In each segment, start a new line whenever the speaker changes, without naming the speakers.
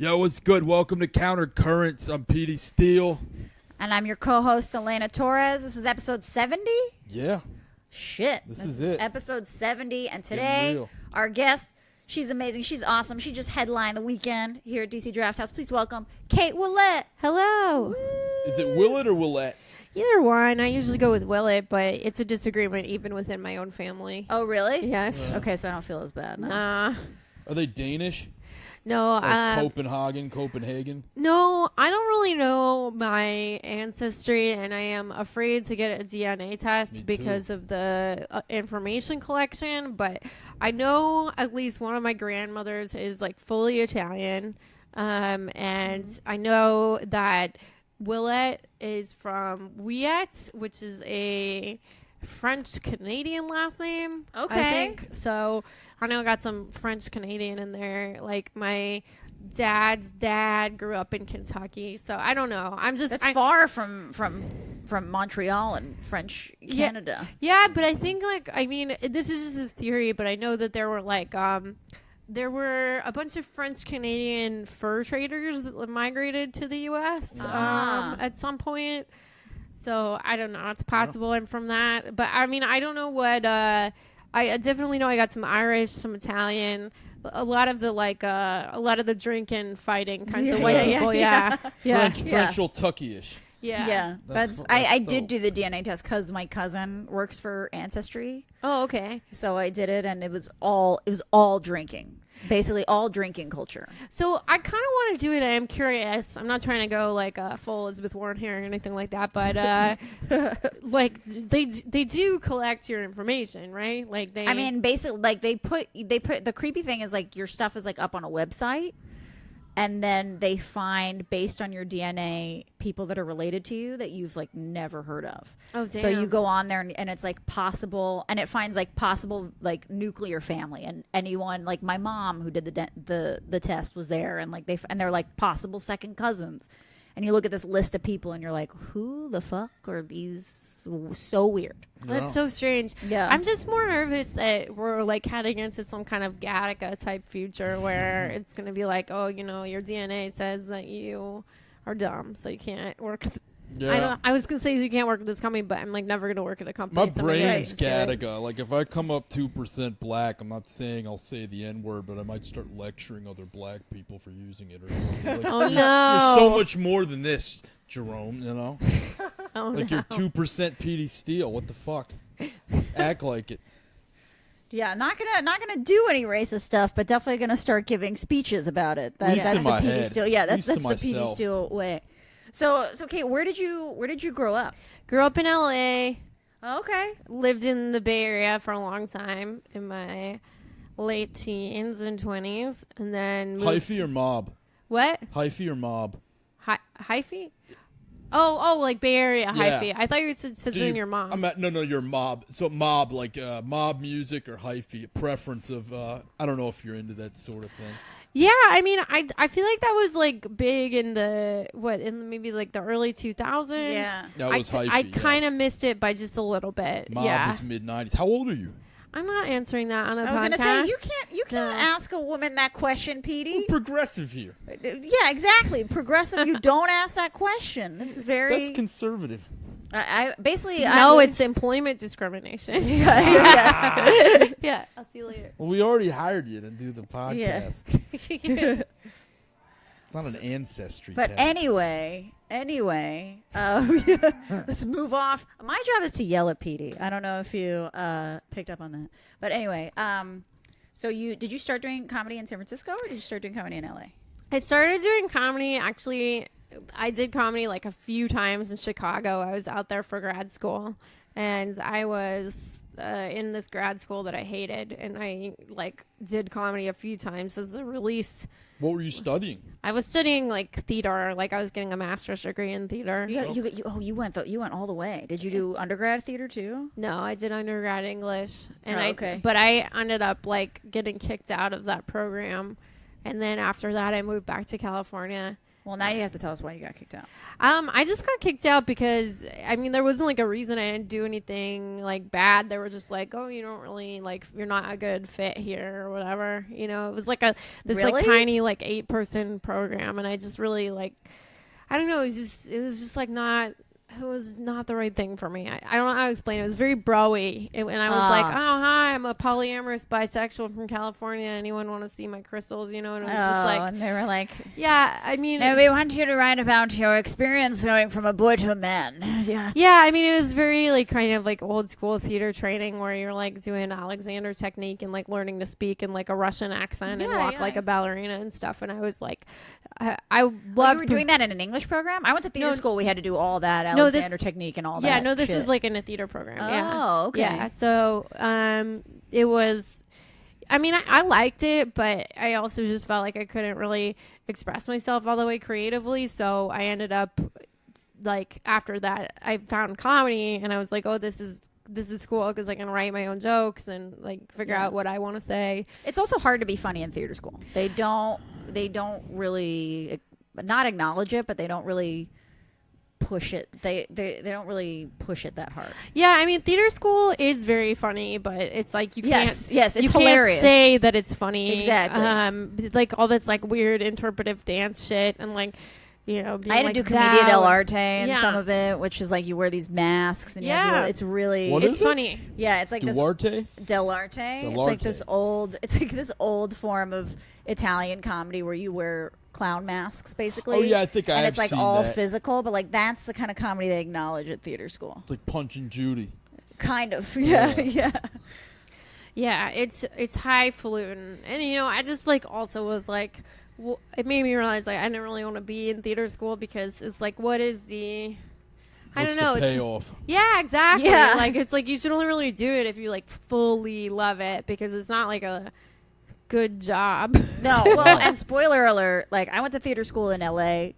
Yo, what's good? Welcome to Countercurrents. I'm Petey Steele.
And I'm your co-host, Elena Torres. This is episode 70?
Yeah.
Shit.
This is it.
Episode 70. And
It's
today, our guest, she's amazing. She's awesome. She just headlined the weekend here at DC Drafthouse. Please welcome Kate Willett.
Hello.
Woo.
Is it Willett or Willette?
Either one. I usually go with Willett, but it's a disagreement even within my own family.
Oh, really?
Yes.
Okay, so I don't feel as bad. No.
Nah.
Are they Danish?
No.
Like Copenhagen?
No, I don't really know my ancestry, and I am afraid to get a DNA test because of the information collection. But I know at least one of my grandmothers is like fully Italian, and I know that Willett is from Wiet, which is a French-Canadian last name.
Okay.
I think. So I know I got some French-Canadian in there. Like my dad's dad grew up in Kentucky. So I don't know.
That's far from Montreal and French Canada.
Yeah, but I think this is just his theory, but I know that there were there were a bunch of French-Canadian fur traders that migrated to the U.S. At some point. So I don't know. It's possible I'm from that. But I mean, I don't know what... I definitely know I got some Irish, some Italian, a lot of the drinking, fighting kinds of white people. Yeah.
French Tucky-ish.
Yeah. I did do the DNA test because my cousin works for Ancestry.
Oh, okay.
So I did it, and it was all drinking. Basically, all drinking culture.
So I kind of want to do it. I am curious. I'm not trying to go full Elizabeth Warren here or anything like that, but they do collect your information, right?
Basically, they put the creepy thing is your stuff is up on a website. And then they find, based on your DNA, people that are related to you that you've never heard of.
Oh, damn.
So you go on there and it's possible, and it finds possible nuclear family, and anyone my mom who did the test was there, and they're possible second cousins. And you look at this list of people, and you're like, who the fuck are these? So weird.
That's so strange.
Yeah.
I'm just more nervous that we're heading into some kind of Gattaca type future where it's going to be your DNA says that you are dumb, so you can't work. I was going to say you can't work at this company, but I'm never going to work at a company.
My brain's Gattaca. If I come up 2% black, I'm not saying I'll say the N-word, but I might start lecturing other black people for using it or something.
Oh, no.
You're so much more than this, Jerome, you know?
Oh,
you're 2% Petey Steele. What the fuck? Act like it.
Yeah, not gonna do any racist stuff, but definitely gonna start giving speeches about it. That's the Petey Steele. Yeah, that's the Petey Steele way. So Kate, where did you grow up?
Grew up in LA.
Oh, okay.
Lived in the Bay Area for a long time in my late teens and 20s, and then moved.
Hyphy or mob?
What?
Hyphy or mob?
Hyphy? Oh, Bay Area
Yeah.
hyphy. I thought you were saying your mom.
No, your mob. So mob, mob music or hyphy. A preference of, I don't know if you're into that sort of thing.
Yeah, I mean, I feel like that was big in maybe the early 2000s.
Yeah,
that was hyphy.
I kind of missed it by just a little bit.
Mob was mid-90s. How old are you?
I'm not answering that on a podcast.
I was going to say you can't ask a woman that question, Petey.
We're progressive here.
Yeah, exactly. Progressive. You don't ask that question. That's
That's conservative.
It's employment discrimination.
Yes.
Yeah, I'll see you later.
Well, we already hired you to do the podcast.
Yeah.
It's not an ancestry
But
test.
anyway, let's move off. My job is to yell at Petey. I don't know if you picked up on that. But anyway, so did you start doing comedy in San Francisco, or did you start doing comedy in LA?
I started doing comedy, actually. I did comedy a few times in Chicago. I was out there for grad school, and I was in this grad school that I hated, and I did comedy a few times as a release.
What were you studying?
I was studying theater. I was getting a master's degree in theater.
You went all the way. Did you do undergrad theater too?
No, I did undergrad English, and
okay.
But I ended up getting kicked out of that program, and then after that I moved back to California.
Well, now you have to tell us why you got kicked out.
I just got kicked out because, I mean, there wasn't like a reason. I didn't do anything like bad. They were just like, oh, you don't really like, you're not a good fit here or whatever. You know, it was like this
Really?
like tiny like 8-person program, and I just really like, I don't know. It was just like not. It was not the right thing for me. I don't know how to explain it. It was very bro-y. And I was like, oh, hi, I'm a polyamorous bisexual from California. Anyone want to see my crystals? You know, and it was just like,
and they were like,
yeah, I mean,
no, we want you to write about your experience going from a boy to a man. Yeah.
yeah, I mean, it was very like kind of like old school theater training where you're like doing Alexander technique and like learning to speak in like a Russian accent and walk like a ballerina and stuff. And I was like, I loved.
You were doing that in an English program? I went to theater school. We had to do all that Alexander technique and all that.
Yeah, no, this
shit.
was like in a theater program.
Oh, okay.
Yeah, so it was. I mean, I liked it, but I also just felt like I couldn't really express myself all the way creatively. So I ended up like after that, I found comedy, and I was like, oh, this is cool because I can write my own jokes and like figure out what I want to say.
It's also hard to be funny in theater school. They don't really not acknowledge it, but they don't really push it. They don't really push it that hard.
Yeah, I mean, theater school is very funny, but it's like you can't.
Yes, it's
you
hilarious.
Can't say that it's funny.
Exactly.
Like all this like weird interpretive dance shit and like. You know,
I had to do Commedia dell'arte and some of it, which is like you wear these masks and it's really
what
it's
is it?
funny.
Yeah, it's like
Duarte?
Dell'arte. It's like this old form of Italian comedy where you wear clown masks basically.
Oh yeah, I think I
and
have
it's like
seen
all
that.
physical, but like that's the kind of comedy they acknowledge at theater school.
It's like Punch and Judy.
Kind of. Yeah.
Yeah, it's highfalutin, and you know, I just like also was like. Well, it made me realize like I didn't really want to be in theater school because it's like what is the I don't know.
The payoff?
Yeah, exactly.
Yeah.
Like it's like you should only really do it if you like fully love it because it's not like a good job.
No, well, and spoiler alert, like I went to theater school in LA,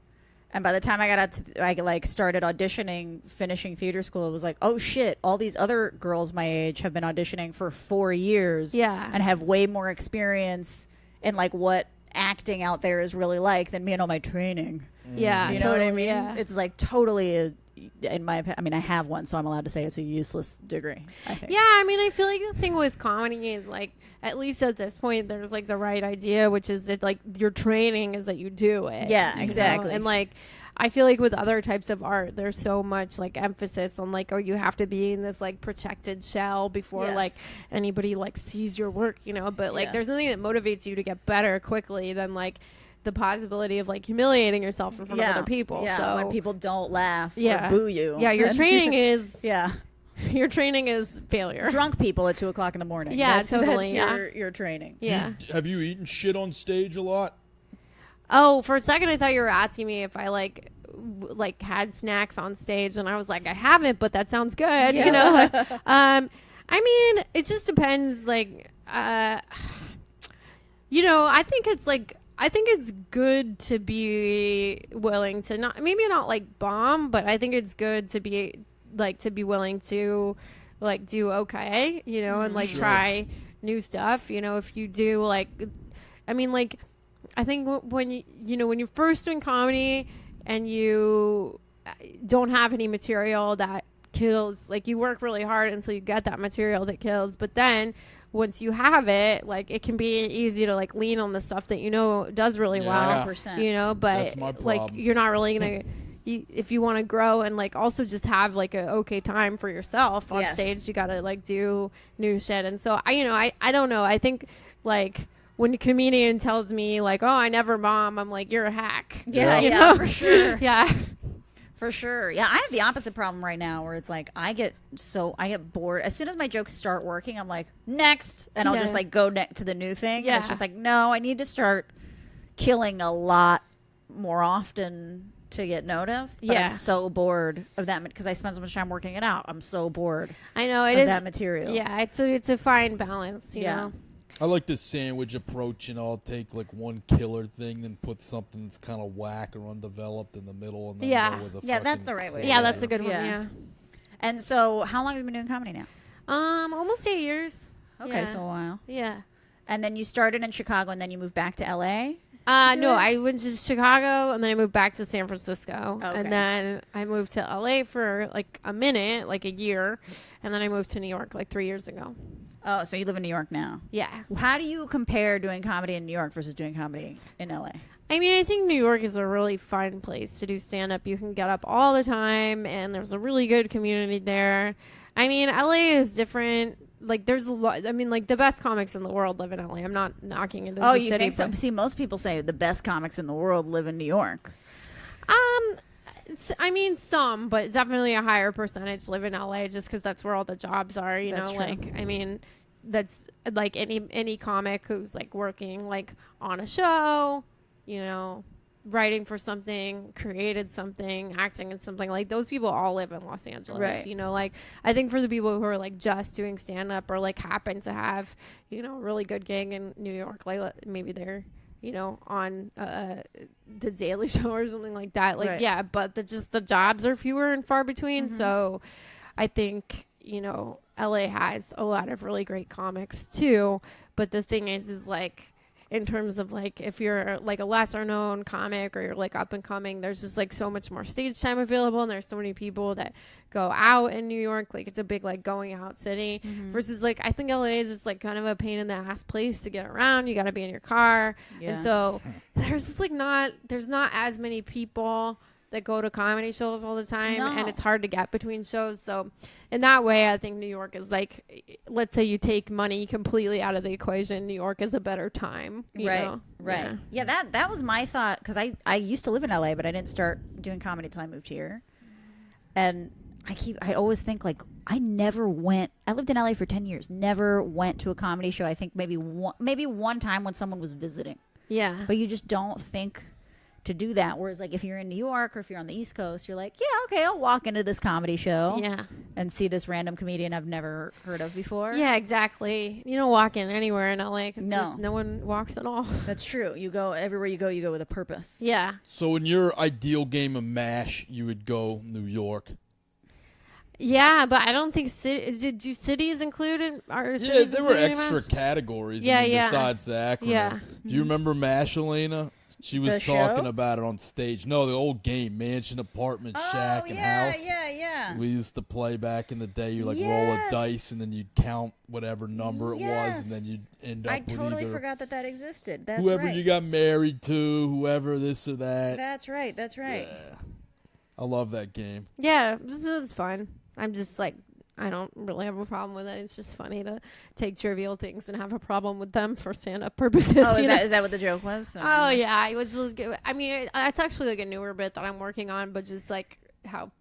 and by the time I got out to I like started auditioning, finishing theater school, it was like, oh shit, all these other girls my age have been auditioning for 4 years, and have way more experience in like what acting out there is really like than me and all my training.
Yeah,
you know
totally,
what I mean?
Yeah.
It's like totally in my I mean I have one, so I'm allowed to say it's a useless degree, I think.
Yeah, I mean I feel like the thing with comedy is like at least at this point there's like the right idea, which is that like your training is that you do it.
Yeah, exactly.
And like I feel like with other types of art, there's so much like emphasis on like, oh, you have to be in this like protected shell before like anybody like sees your work, you know. But like, there's nothing that motivates you to get better quickly than like the possibility of like humiliating yourself in front of other people.
Yeah,
so
when people don't laugh or boo you.
Yeah, your training is your training is failure.
Drunk people at 2:00 in the morning.
Yeah, totally.
That's your training.
Yeah.
Have you eaten shit on stage a lot?
Oh, for a second I thought you were asking me if I like had snacks on stage, and I was like, I haven't, but that sounds good. You know. I mean, it just depends. Like, you know, I think it's good to be willing to not like bomb, but I think it's good to be willing to like do okay, you know, and like try new stuff. You know, if you do like, I mean, like, I think when you're first doing comedy and you don't have any material that kills, like you work really hard until you get that material that kills, but then once you have it, like it can be easy to like lean on the stuff that you know does really well,
100%.
you know, but like you're not really gonna if you want to grow and like also just have like a okay time for yourself on stage, you gotta like do new shit. And so I don't know, I think like when a comedian tells me like, oh, I never bomb, I'm like, you're a hack.
Yeah, for sure.
Yeah.
For sure. Yeah, I have the opposite problem right now where it's like I get bored. As soon as my jokes start working, I'm like, next. And I'll just like go to the new thing. Yeah. And it's just like, no, I need to start killing a lot more often to get noticed. But I'm so bored of that because I spend so much time working it out. I'm so bored.
I know it
of
is
that material.
Yeah, it's a fine balance, you know.
I like this sandwich approach, and I'll take like one killer thing and put something that's kind of whack or undeveloped in the middle, and then go with a
that's the right way.
Yeah, that's a good one. Yeah.
And so, how long have you been doing comedy now?
Almost 8 years.
Okay, so a while.
Yeah.
And then you started in Chicago, and then you moved back to LA.
No, I went to Chicago and then I moved back to San Francisco.
Okay.
And then I moved to LA for like a minute, like a year. And then I moved to New York like 3 years ago.
Oh, so you live in New York now.
Yeah.
How do you compare doing comedy in New York versus doing comedy in LA?
I mean, I think New York is a really fun place to do stand-up. You can get up all the time, and there's a really good community there. I mean, LA is different. Like, there's a lot. I mean, like, the best comics in the world live in LA. I'm not knocking it as
Oh,
a
you
city.
think so? See, most people say the best comics in the world live in New York.
I mean, some, but definitely a higher percentage live in LA just because that's where all the jobs are, you
That's
know?
true.
Like, I mean, that's like any comic who's like working like on a show, you know, writing for something, created something, acting in something, like those people all live in Los Angeles.
Right.
You know, like I think for the people who are like just doing stand up or like happen to have, you know, a really good gig in New York, like maybe they're, you know, on the Daily Show or something like that. Like,
Right.
yeah, but the jobs are fewer and far between.
Mm-hmm.
So I think, you know, LA has a lot of really great comics too. But the thing is like, in terms of like, if you're like a lesser known comic or you're like up and coming, there's just like so much more stage time available. And there's so many people that go out in New York. Like it's a big like going out city versus like, I think LA is just like kind of a pain in the ass place to get around. You got to be in your car.
Yeah.
And so there's just like there's not as many people that go to comedy shows all the time,
No.
and it's hard to get between shows. So in that way, I think New York is like, let's say you take money completely out of the equation, New York is a better time. You know?
Right. Yeah, that was my thought, because I used to live in LA, but I didn't start doing comedy until I moved here. And I always think like, I lived in LA for 10 years, never went to a comedy show. I think maybe one time when someone was visiting.
Yeah.
But you just don't think to do that. Whereas like if you're in New York or if you're on the East Coast, you're like, yeah, okay, I'll walk into this comedy show and see this random comedian I've never heard of before.
Yeah, exactly. You don't walk in anywhere in LA because
No.
no one walks at all.
That's true. You go everywhere you go with a purpose.
Yeah.
So in your ideal game of MASH, you would go New York.
Yeah, but I don't think do cities include it?
Yeah, there were extra categories.
Yeah, yeah.
Besides the acronym.
Yeah.
Do you remember MASH, Elena? She was
The
talking
show?
about it on stage. No, the old game, mansion, apartment, shack, and house.
Yeah.
We used to play back in the day. You roll a
Yes.
dice, and then you'd count whatever number it was, and then you'd end up
I
with
totally
either
forgot that existed. That's
whoever
right.
you got married to, whoever this or that.
That's right.
Yeah. I love that game.
Yeah, this is fun. I'm just like, I don't really have a problem with it. It's just funny to take trivial things and have a problem with them for stand-up purposes.
Oh,
you know?
is that what the joke was?
Oh yeah, it was. I mean, it's actually like a newer bit that I'm working on, but just how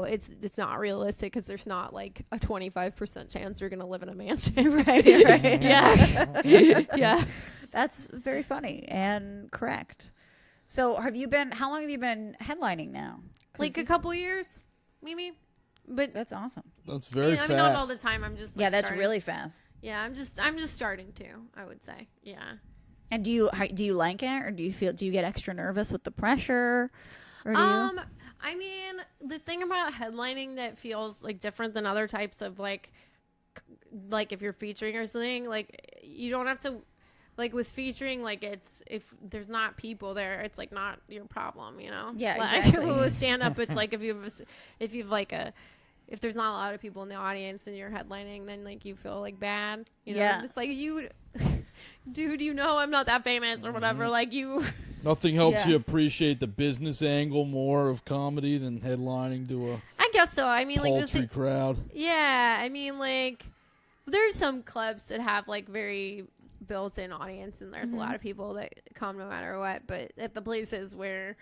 it's not realistic because there's not like a 25% chance you're gonna live in a mansion.
right.
Yeah, yeah.
That's very funny and correct. So, how long have you been headlining now?
Like a couple years, maybe. But
That's awesome.
That's very fast.
I mean, not all the time. I'm just
Yeah, that's
starting.
really fast.
Yeah, I'm just starting to. I would say. Yeah.
And do you like it, or do you get extra nervous with the pressure? Or do you?
I mean, the thing about headlining that feels like different than other types of like if you're featuring or something, like you don't have to, like with featuring, like it's, if there's not people there, it's like not your problem, you know?
Yeah,
like,
exactly.
with stand up, it's like if there's not a lot of people in the audience and you're headlining, then like you feel like bad, you know?
Yeah.
It's like dude, you know I'm not that famous or whatever. Like you.
Nothing helps
Yeah.
you appreciate the business angle more of comedy than headlining to a
I guess so. I mean, like
paltry crowd.
Yeah, I mean, like, there's some clubs that have, like, very built-in audience, and there's a lot of people that come no matter what, but at the places where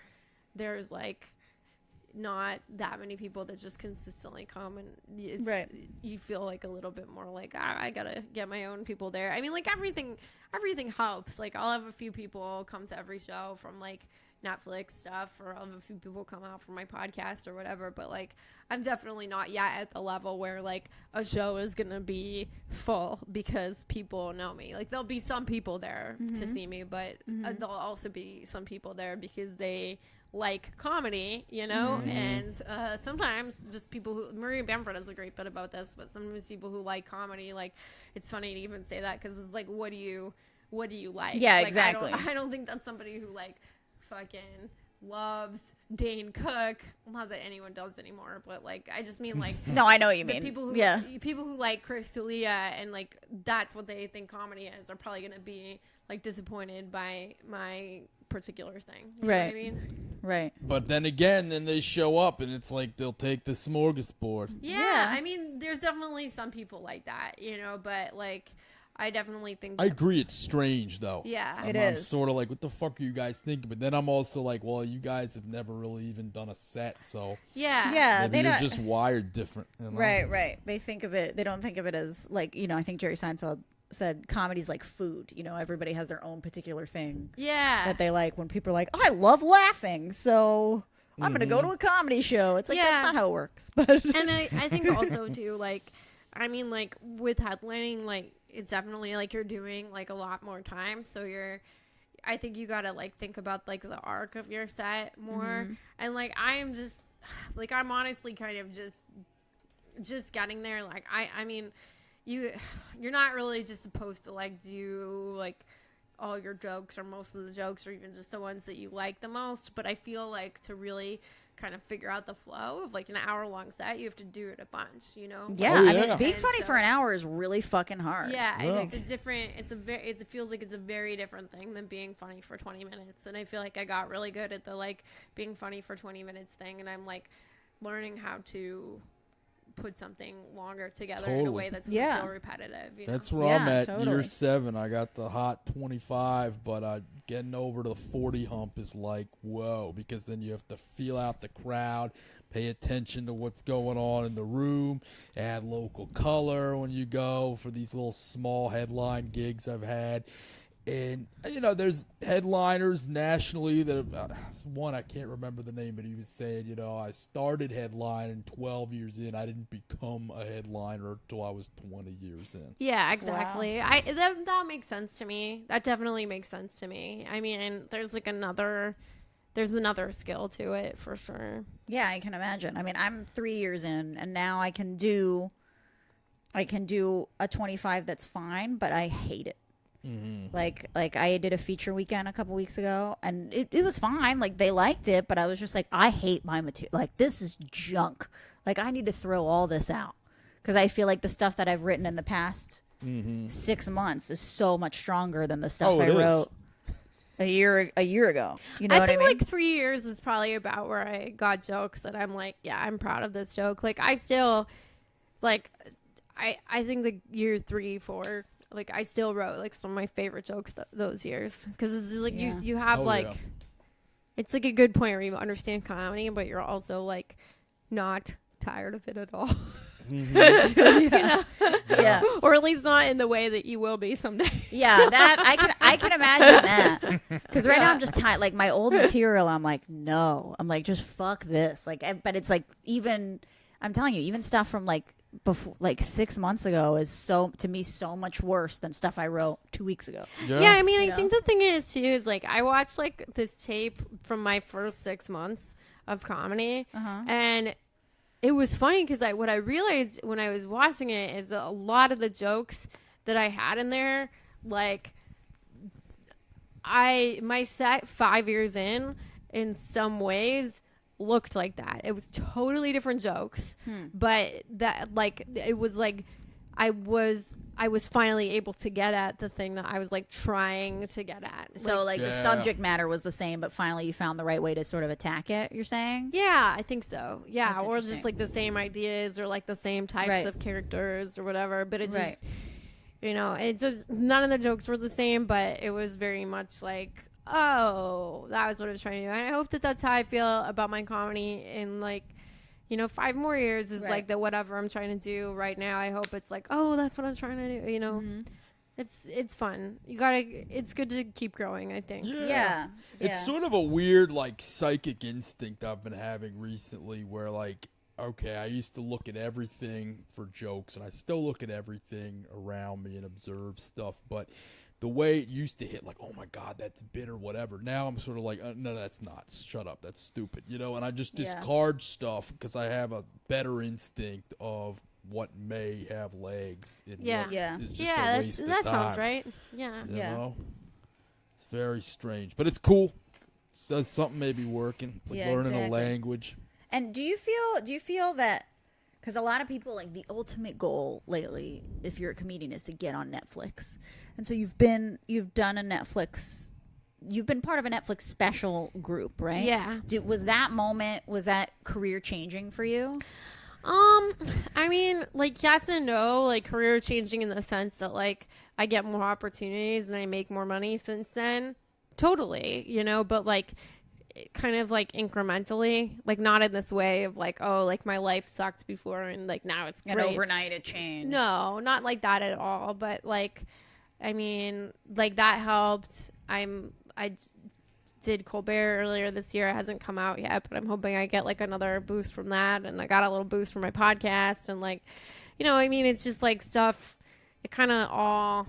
there's, like, not that many people that just consistently come, and you feel, like, a little bit more like, I gotta get my own people there. I mean, like, everything helps. Like, I'll have a few people come to every show from, like, Netflix stuff, or I'll have a few people come out for my podcast or whatever, but like I'm definitely not yet at the level where like a show is gonna be full because people know me. Like there'll be some people there to see me, but there'll also be some people there because they like comedy, you know. And sometimes just people who, Maria Bamford has a great bit about this, but sometimes people who like comedy, like it's funny to even say that because it's like, what do you what do you like?
Yeah,
like,
exactly.
I don't think that's somebody who like fucking loves Dane Cook. Not that anyone does anymore, but like I just mean like
No, I know what you
the
mean.
people who like Chris D'Elia and like that's what they think comedy is are probably gonna be like disappointed by my particular thing. You know what I mean?
Right.
But then again, then they show up and it's like they'll take the smorgasbord.
Yeah, I mean, there's definitely some people like that, you know, but like I definitely think
I agree it's strange though.
Yeah.
I'm sort of like, what the fuck are you guys thinking? But then I'm also like, well, you guys have never really even done a set, so
yeah,
maybe you're just wired different. You know?
Right. They don't think of it as like, you know, I think Jerry Seinfeld said comedy's like food. You know, everybody has their own particular thing that they like. When people are like, I love laughing, so I'm going to go to a comedy show. It's like, that's not how it works. But
and I think also too, like, I mean, like with headlining, like it's definitely like you're doing like a lot more time. So I think you got to like think about like the arc of your set more. And like, I'm just like, I'm honestly kind of just getting there. Like, I mean, you're not really just supposed to like do like all your jokes or most of the jokes or even just the ones that you like the most. But I feel like to really kind of figure out the flow of like an hour-long set, you have to do it a bunch, you know?
Yeah, I mean, being funny for an hour is really fucking hard.
Yeah, and it feels like it's a very different thing than being funny for 20 minutes. And I feel like I got really good at the like being funny for 20 minutes thing, and I'm like learning how to put something longer together in a way that doesn't feel repetitive. You know?
That's where I'm at. Year 7, I got the hot 25, but getting over to the 40 hump is like, whoa, because then you have to feel out the crowd, pay attention to what's going on in the room, add local color when you go for these little small headline gigs I've had. And, you know, there's headliners nationally that have, one, I can't remember the name, but he was saying, you know, I started headlining 12 years in. I didn't become a headliner until I was 20 years in.
Yeah, exactly. Wow. That makes sense to me. That definitely makes sense to me. I mean, there's another skill to it for sure.
Yeah, I can imagine. I mean, I'm 3 years in, and now I can do a 25 that's fine, but I hate it. Mm-hmm. Like I did a feature weekend a couple weeks ago, and it was fine. Like they liked it, but I was just like, I hate my material. Like this is junk. Like I need to throw all this out because I feel like the stuff that I've written in the past 6 months is so much stronger than the stuff I wrote a year ago. You know what I mean?
Like 3 years is probably about where I got jokes that I'm like, yeah, I'm proud of this joke. Like I still, like, I think like year 3, 4. Like, I still wrote, like, some of my favorite jokes those years. Because it's, like, you have, it's, like, a good point where you understand comedy, but you're also, like, not tired of it at all. Mm-hmm. You know? Yeah. Or at least not in the way that you will be someday.
Yeah, that, I can imagine that. Because right now I'm just tired. Like, my old material, I'm like, no. I'm like, just fuck this. Like, but it's, like, even, I'm telling you, even stuff from, like, before, like 6 months ago is to me so much worse than stuff I wrote 2 weeks ago.
Yeah, I mean, I think the thing is too is like I watched like this tape from my first 6 months of comedy, and it was funny because what I realized when I was watching it is that a lot of the jokes that I had in there, like my set 5 years in some ways looked like that. It was totally different jokes, but that like it was like I was finally able to get at the thing that I was like trying to get at.
So like the subject matter was the same, but finally you found the right way to sort of attack it, you're saying?
Yeah, I think so. Yeah, or just like the same ideas or like the same types of characters or whatever, but it just you know, it just none of the jokes were the same, but it was very much like, oh, that was what I was trying to do. And I hope that that's how I feel about my comedy in like, you know, 5 more years is like the whatever I'm trying to do right now. I hope it's like, oh, that's what I was trying to do. You know, it's fun. It's good to keep growing, I think.
Yeah.
It's sort of a weird like psychic instinct I've been having recently where like, okay, I used to look at everything for jokes and I still look at everything around me and observe stuff, but the way it used to hit, like, oh my God, that's bitter, whatever. Now I'm sort of like, no, that's not. Shut up, that's stupid, you know. And I just discard stuff because I have a better instinct of what may have legs. And
Yeah.
what
Yeah.
is just
Yeah,
a waste of
that
time,
sounds right. Yeah.
You
Yeah.
know? It's very strange, but it's cool. So something may be working. It's like
Yeah,
learning a
exactly.
language.
And do you feel that, because a lot of people, like, the ultimate goal lately, if you're a comedian, is to get on Netflix. And so you've been part of a Netflix special group, right?
Yeah.
Was that career changing for you?
I mean, like, yes and no, like, career changing in the sense that, like, I get more opportunities and I make more money since then. Totally, you know, but, like, kind of, like, incrementally, like, not in this way of, like, oh, like, my life sucked before and, like, now it's great.
And overnight it changed.
No, not like that at all. But, like, I mean, like, that helped. I did Colbert earlier this year. It hasn't come out yet, but I'm hoping I get, like, another boost from that. And I got a little boost from my podcast. And, like, you know, I mean, it's just, like, stuff. It kind of all...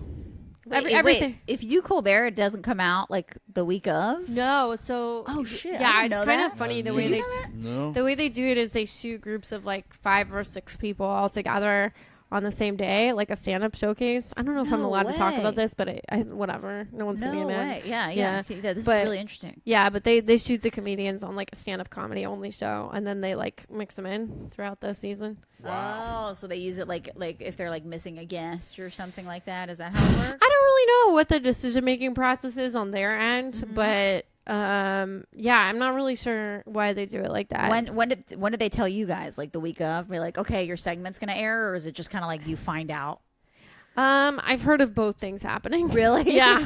everything.
Wait, if you Colbert, it doesn't come out, like, the week of?
No, so...
Oh, shit.
Yeah,
I didn't
it's
know
kind
that.
of funny the
Did
way
you
they...
know that?
No.
The way they do it is they shoot groups of, like, 5 or 6 people all together on the same day, like a stand-up showcase. I don't know if I'm
No
allowed to talk
way.
about this, but I whatever. No one's going to
No
be mad.
way. Yeah.
Yeah.
This is
But-
really interesting.
Yeah, but they shoot the comedians on, like, a stand-up comedy only show, and then they, like, mix them in throughout the season.
Wow.
Oh, so they use it like if they're, like, missing a guest or something like that. Is that how it works?
I don't really know what the decision-making process is on their end,
Mm-hmm.
but yeah, I'm not really sure why they do it like that.
When did they tell you guys? Like, the week of? Be like, okay, your segment's gonna air, or is it just kind of like you find out?
I've heard of both things happening.
Really?
Yeah.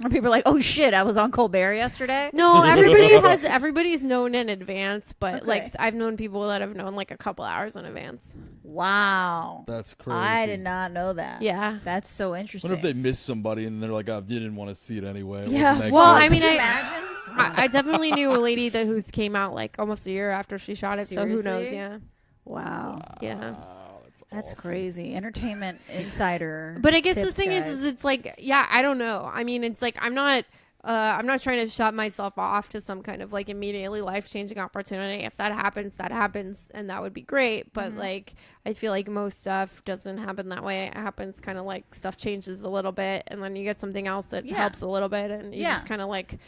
Or people are like, oh shit, I was on Colbert yesterday.
No, everybody's known in advance, but
Okay.
like I've known people that have known like a couple hours in advance.
Wow.
That's crazy.
I did not know that.
Yeah.
That's so interesting.
What if they miss somebody and they're like, oh, you didn't want to see it anyway? It
Yeah,
wasn't that
well,
good.
I mean,
Can you imagine?
I definitely knew a lady who came out like almost a year after she shot it, so who knows?
Seriously?
Yeah.
Wow.
Yeah.
Wow,
That's
awesome.
crazy. Entertainment insider.
But I guess the
tips,
thing
guys.
is it's like, yeah, I don't know. I mean, it's like I'm not trying to shut myself off to some kind of like immediately life-changing opportunity. If that happens, and that would be great. But
Mm-hmm.
like, I feel like most stuff doesn't happen that way. It happens kind of like stuff changes a little bit, and then you get something else that
Yeah.
helps a little bit, and you
Yeah.
just kind of like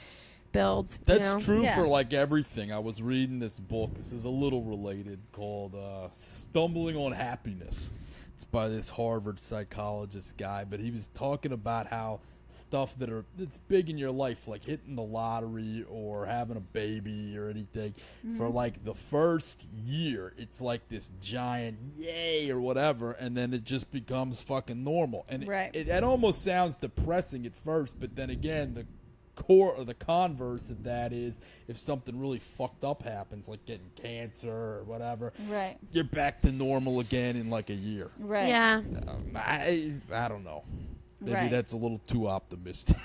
build.
That's
you know?
true
Yeah.
for like everything. I was reading this book. This is a little related, called Stumbling on Happiness. It's by this Harvard psychologist guy, but he was talking about how stuff that's big in your life, like hitting the lottery or having a baby or anything, for like the first year, it's like this giant yay or whatever, and then it just becomes fucking normal. And
Right.
it almost sounds depressing at first, but then again, the core or the converse of that is if something really fucked up happens, like getting cancer or whatever,
Right.
you're back to normal again in like a year.
Right.
Yeah.
I don't know. Maybe
Right.
that's a little too optimistic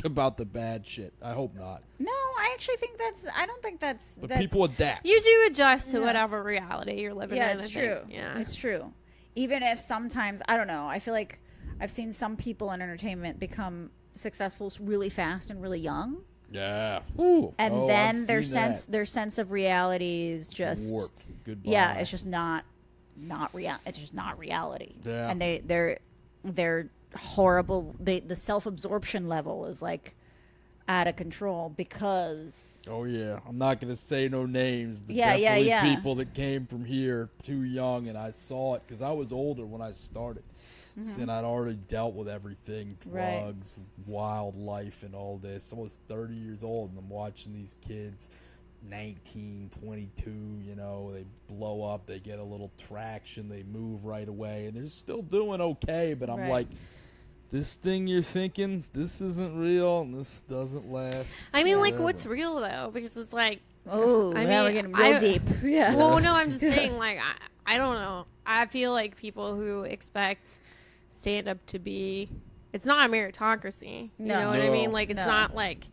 about the bad shit. I hope not.
No, I actually think I don't think that's.
But
that's,
people adapt.
You do adjust to
Yeah.
whatever reality you're living
Yeah,
in.
it's
I think.
true.
Yeah.
It's true. Even if sometimes, I don't know, I feel like I've seen some people in entertainment become successful really fast and really young.
Yeah. Ooh.
And
Oh,
then
I've
their
seen
their sense of reality is
that.
just
warped. Goodbye.
yeah, it's just not real. It's just not reality.
Yeah.
And they're horrible. The self-absorption level is like out of control because
Oh yeah. I'm not gonna say no names, but
Yeah, yeah,
definitely
yeah.
people that came from here too young, and I saw it because I was older when I started. And I'd already dealt with everything,
Mm-hmm. Right.
drugs, wildlife, and all this. I was 30 years old, and I'm watching these kids, 19, 22, you know, they blow up, they get a little traction, they move right away, and they're still doing okay, but I'm
Right.
like, this thing you're thinking, this isn't real, and this doesn't last.
I mean, like,
forever.
what's real though? Because it's like,
oh,
I
now we're
mean,
getting real deep. Yeah.
well, no, I'm just saying, like, I don't know. I feel like people who expect stand up to be, it's not a meritocracy. You
No.
know what I mean?
No.
Like, it's
No.
not like,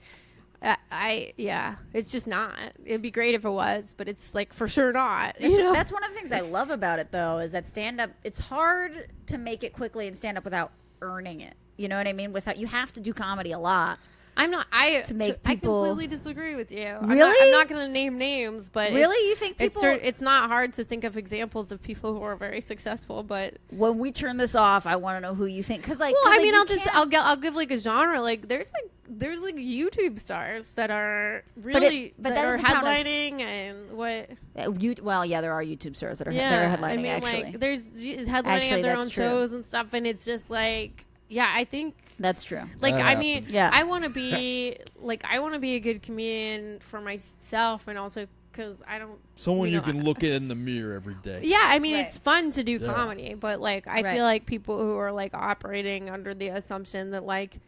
yeah, it's just not. It'd be great if it was, but it's like for sure not. You know?
That's one of the things I love about it, though, is that stand-up, it's hard to make it quickly and stand-up without earning it. You know what I mean? You have to do comedy a lot.
I'm not. I
people
completely disagree with you.
Really?
I'm not going to name names, but
really, you think people?
It's not hard to think of examples of people who are very successful. But
when we turn this off, I want to know who you think. Because
well, I mean, I'll give like a genre. Like there's like YouTube stars that are really
but
that are
doesn't count
headlining and what.
Well, yeah, there are YouTube stars that are that are headlining.
I mean,
actually,
like there's headlining of their own shows and stuff, and it's just like. Yeah, I think
that's true.
Like,
that
I mean,
yeah.
I want to be a good comedian for myself, and also because I don't.
Someone you can look at in the mirror every day.
Yeah, I mean,
Right.
it's fun to do comedy, but like, I feel like people who are like operating under the assumption that like,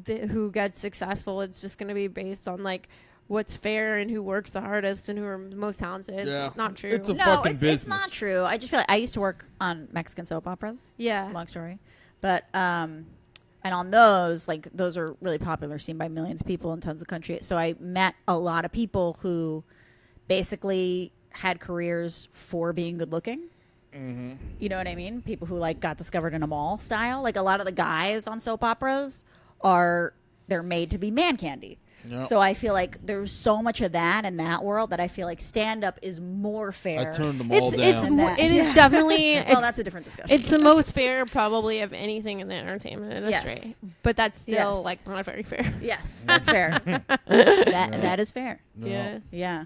who gets successful, it's just going to be based on like. What's fair and who works the hardest and who are most talented.
Yeah.
It's not true.
It's a fucking business.
It's not true. I just feel like I used to work on Mexican soap operas.
Yeah.
Long story. But, and on those, like, those are really popular, seen by millions of people in tons of countries. So I met a lot of people who basically had careers for being good looking. Mm-hmm. You know what I mean? People who, like, got discovered in a mall style. Like, a lot of the guys on soap operas they're made to be man candy. Yep. So I feel like there's so much of that in that world that I feel like stand-up is more fair.
I turned them all down.
It is definitely...
well, that's a different discussion.
It's the most fair probably of anything in the entertainment industry.
Yes.
But that's still like not very fair.
Yes, that's fair. That is fair.
No.
Yeah.
Yeah.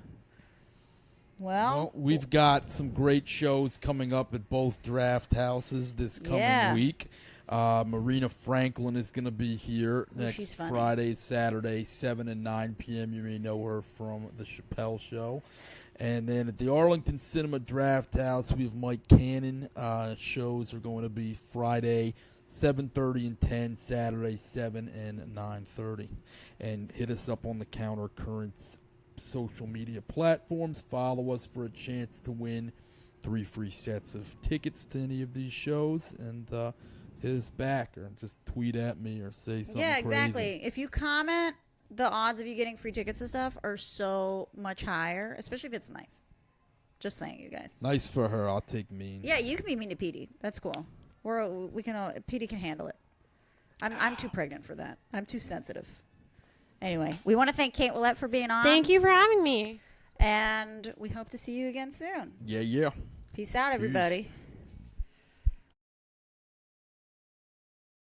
Well,
we've got some great shows coming up at both draft houses this coming week. Marina Franklin is going to be here next Friday, Saturday, 7 and 9 p.m. You may know her from The Chappelle Show. And then at the Arlington Cinema Draft House, we have Mike Cannon. Shows are going to be Friday, 7:30 and 10, Saturday, 7 and 9:30. And hit us up on the Counter Currents social media platforms. Follow us for a chance to win 3 free sets of tickets to any of these shows. And hit us back or just tweet at me or say something
yeah, exactly.
crazy.
If you comment, the odds of you getting free tickets and stuff are so much higher, especially if it's nice. Just saying, you guys.
Nice for her. I'll take mean.
Yeah, you can be mean to Petey. That's cool. Petey can handle it. I'm too pregnant for that. I'm too sensitive. Anyway, we want to thank Kate Willett for being on.
Thank you for having me.
And we hope to see you again soon.
Yeah.
Peace out, everybody.
Peace.